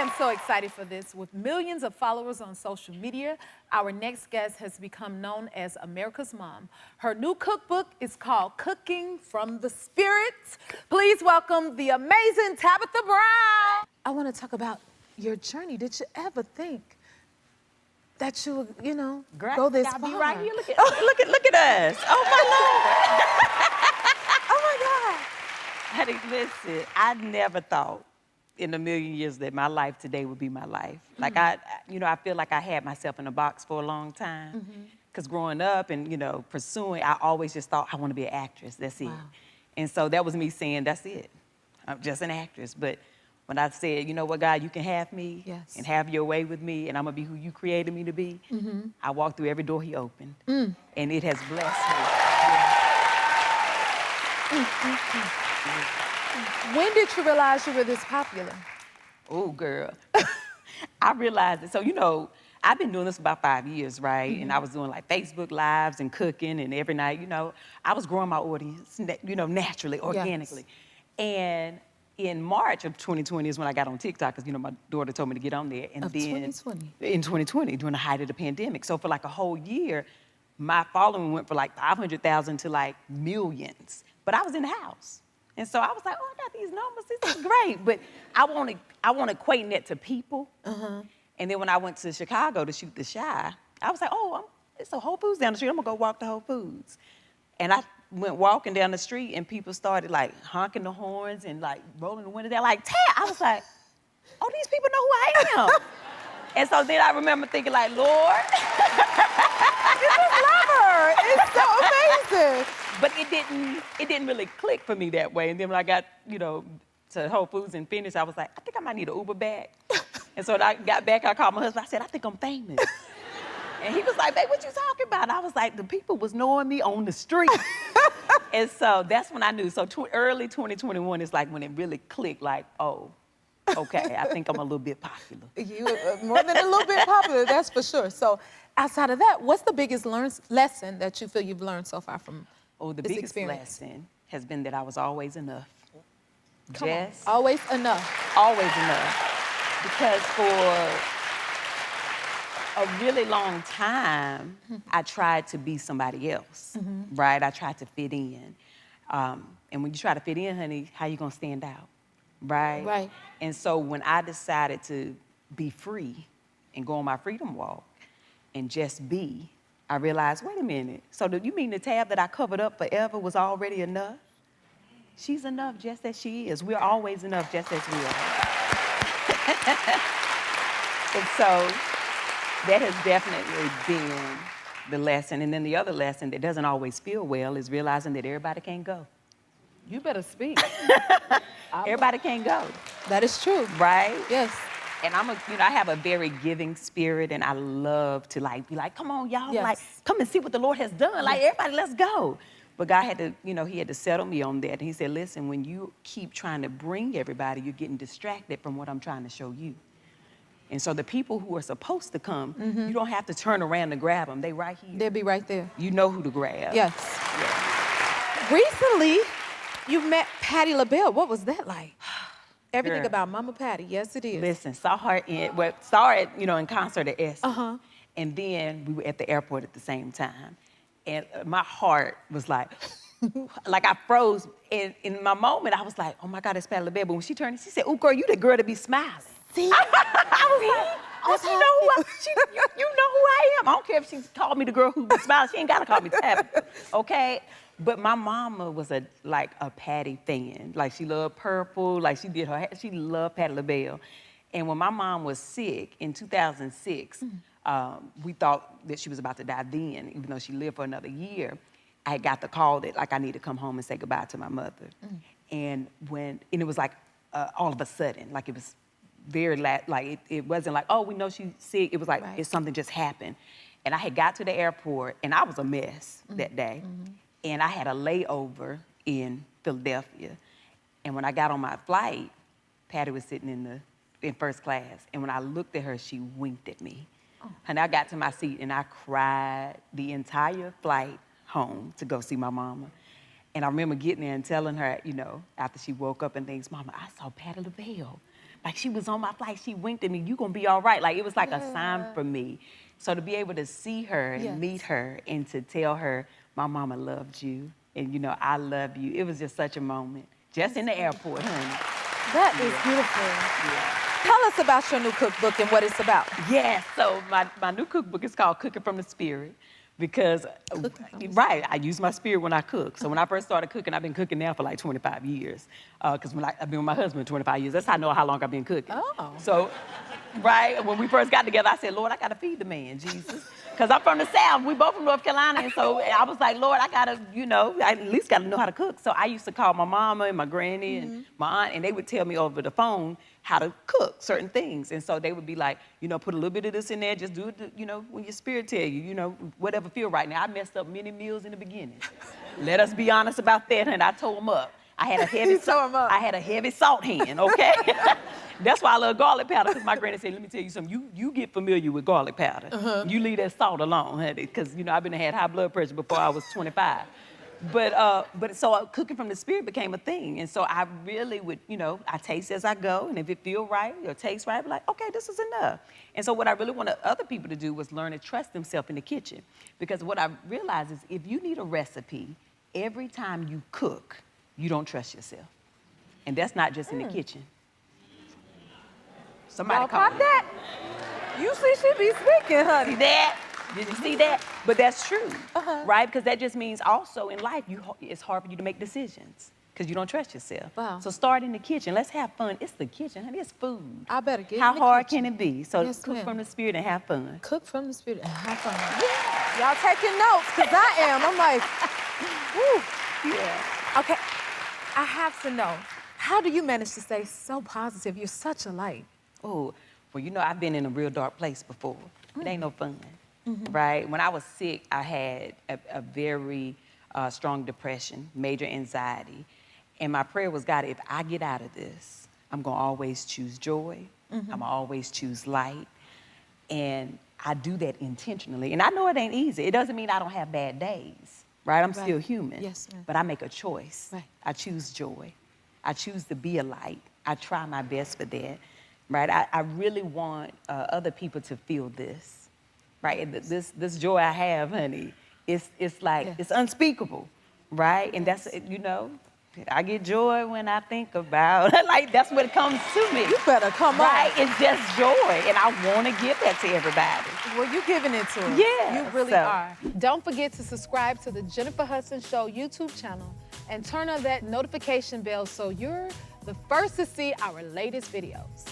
am so excited for this. With millions of followers on social media, our next guest has become known as America's Mom. Her new cookbook is called Cooking from the Spirit. Please welcome the amazing Tabitha Brown. I want to talk about your journey. Did you ever think that you would, go this far? Be right here. Look at us. Oh my Lord. Oh my God. Honey, listen, I never thought in a million years that my life today would be my life. Like I feel like I had myself in a box for a long time. Because growing up and, pursuing, I always just thought I want to be an actress, that's it. Wow. And so that was me saying, that's it. I'm just an actress. But when I said, you know what, God, you can have me and have your way with me, and I'm going to be who you created me to be, I walked through every door he opened, and it has blessed me. When did you realize you were this popular? Oh, girl. I realized it. So, I've been doing this about 5 years, right? And I was doing like Facebook Lives and cooking, and every night, I was growing my audience, naturally, organically. And in March of 2020 is when I got on TikTok, because, my daughter told me to get on there. And then 2020? In 2020, during the height of the pandemic. So for like a whole year, my following went from like 500,000 to like millions. But I was in the house. And so I was like, oh, I got these numbers, this is great. But I want to equate that to people. And then when I went to Chicago to shoot The Chi, I was like, oh, it's a Whole Foods down the street. I'm gonna go walk to Whole Foods. And I went walking down the street and people started like honking the horns and like rolling the window down like, Tat! I was like, oh, these people know who I am. And so then I remember thinking like, Lord. You just love her. It's so amazing. But it didn't really click for me that way. And then when I got, to Whole Foods and finished, I was like, I think I might need an Uber back. And so when I got back, I called my husband. I said, I think I'm famous. And he was like, babe, what you talking about? I was like, the people was knowing me on the street. And so that's when I knew. So early 2021 is like when it really clicked, like, oh, okay, I think I'm a little bit popular. You more than a little bit popular, that's for sure. So outside of that, what's the biggest lesson that you feel you've learned so far from the this biggest experience? lesson has been that I was always enough. Come on. Always enough. Always enough. Because for a really long time, I tried to be somebody else, right? I tried to fit in. And when you try to fit in, honey, how you gonna stand out, right? Right. And so when I decided to be free and go on my freedom walk and just be, I realized, wait a minute. So do you mean the tab that I covered up forever was already enough? She's enough just as she is. We're always enough just as we are. And so that has definitely been the lesson. And then the other lesson that doesn't always feel well is realizing that everybody can't go. You better speak. Everybody can't go. That is true. Right? Yes. And I have a very giving spirit, and I love to be like, come on, y'all, come and see what the Lord has done. Like, everybody, let's go. But God had to, he had to settle me on that. And he said, listen, when you keep trying to bring everybody, you're getting distracted from what I'm trying to show you. And so the people who are supposed to come, you don't have to turn around to grab them. They right here. They'll be right there. You know who to grab. Yes. Recently, you met Patti LaBelle. What was that like? Everything about Mama Patti. Yes, it is. Listen, saw her in concert at S. And then we were at the airport at the same time. And my heart was like I froze. And in my moment, I was like, oh my God, it's Patti LaBelle. But when she turned, she said, oh girl, you the girl to be smiling. See? I was like, oh, you know who I am. I don't care if she called me the girl who was smiling. She ain't gotta call me Tabitha, okay? But my mama was a Patti fan. Like, she loved purple. Like, she loved Patti LaBelle. And when my mom was sick in 2006, we thought that she was about to die then, even though she lived for another year. I got the call that I need to come home and say goodbye to my mother. And it was like all of a sudden, like it was very it wasn't like, oh, we know she's sick. It was like it's something just happened. And I had got to the airport and I was a mess that day. And I had a layover in Philadelphia. And when I got on my flight, Patti was sitting in first class. And when I looked at her, she winked at me. And I got to my seat and I cried the entire flight home to go see my mama. And I remember getting there and telling her, after she woke up and things, Mama, I saw Patti LaBelle. Like she was on my flight, she winked at me, you gonna be all right. Like it was like a sign for me. So to be able to see her and meet her and to tell her, my mama loved you and you know, I love you. It was just such a moment. Just in the airport, honey. That is beautiful. Tell us about your new cookbook and what it's about. Yeah, so my new cookbook is called Cooking from the Spirit because, I use my spirit when I cook. So when I first started cooking, I've been cooking now for like 25 years. Because I've been with my husband 25 years. That's how I know how long I've been cooking. Oh. So, when we first got together, I said, Lord, I got to feed the man, Jesus. Because I'm from the South. We both from North Carolina. And so I was like, Lord, I got to, I at least got to know how to cook. So I used to call my mama and my granny and my aunt, and they would tell me over the phone how to cook certain things. And so they would be like, put a little bit of this in there. Just do it, when your spirit tell you, whatever feel right. Now, I messed up many meals in the beginning. Let us be honest about that. And I tore them up. I had a heavy salt hand, okay? That's why I love garlic powder, because my granny said, let me tell you something, you get familiar with garlic powder. You leave that salt alone, honey, because, I've had high blood pressure before I was 25. But so cooking from the spirit became a thing. And so I really would, I taste as I go, and if it feel right or tastes right, I'd be like, okay, this is enough. And so what I really wanted other people to do was learn to trust themselves in the kitchen. Because what I realized is if you need a recipe, every time you cook, you don't trust yourself. And that's not just in the kitchen. Somebody pop that. You see she be speaking, honey. See that? Did you see that? But that's true, right? Because that just means also in life, it's hard for you to make decisions because you don't trust yourself. Wow. So start in the kitchen. Let's have fun. It's the kitchen, honey. It's food. I better get How in the hard kitchen. can it be? So Yes, cook ma'am. from the spirit and have fun. Cook from the spirit and have fun. Yeah. Y'all taking notes, because I am. I'm like, woo. Yeah. Okay, I have to know, how do you manage to stay so positive? You're such a light. Oh, well, I've been in a real dark place before. It ain't no fun, right? When I was sick, I had a very strong depression, major anxiety. And my prayer was, God, if I get out of this, I'm going to always choose joy. I'm going to always choose light. And I do that intentionally. And I know it ain't easy. It doesn't mean I don't have bad days, right? I'm still human. Yes, ma'am. But I make a choice. Right. I choose joy. I choose to be a light. I try my best for that. Right, I really want other people to feel this, right? This joy I have, honey, it's like, it's unspeakable, right? And that's, I get joy when I think about, like, that's what comes to me. You better come right? on. It's just joy, and I want to give that to everybody. Well, you're giving it to us. Yeah. You really are. Don't forget to subscribe to the Jennifer Hudson Show YouTube channel and turn on that notification bell so you're the first to see our latest videos.